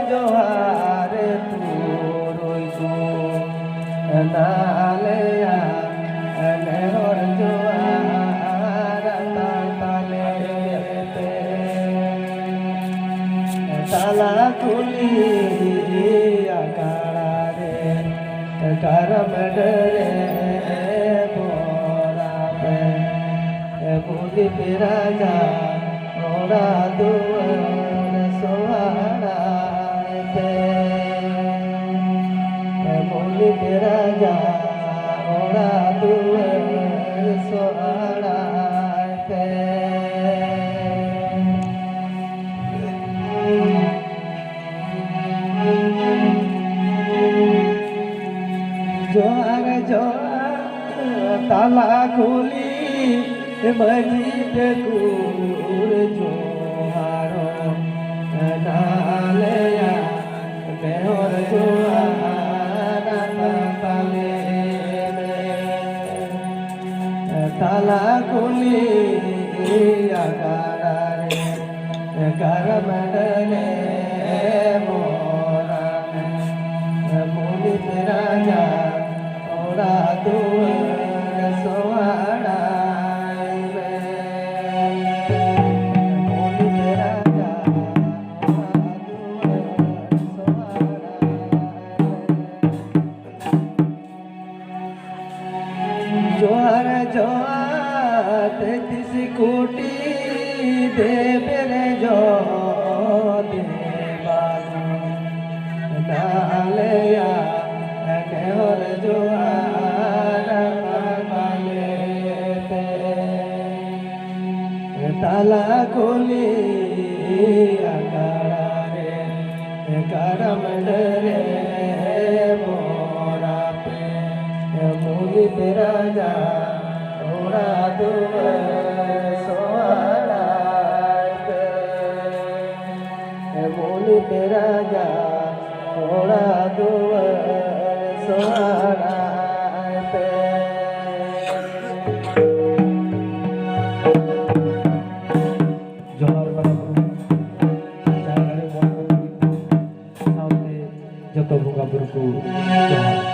जोहार तू रोई को नालया नेहर जोहार ताले पे ताला खुली अकाड़ा रे करम डरे बोरा पे बुद्धि राजा ओरा दुआर सोहाड़ा पे बोली राजा ओरा दुआर सोहाड़ा पे जोहार जोहार ताला खोली मजीद कूर जोहारो नालया नेहर जोहार ताले ताला खोली अकाड़ा रे करम डरे मोरा बोली राजा ओरा दुआर सोहाड़ा जोहार जोहार 33 कोटि देवे जो देवानु नालया नेहर जोहार पाले पे ताला खोली अकाड़ा रे करम डरे मोरा पे मुनि राजा ओरा दुआर सोहाड़ा पे मुनि राजा ओरा दुआर सोहाड़ा पे जोहार जतो बुंगा बुरु को जोहार।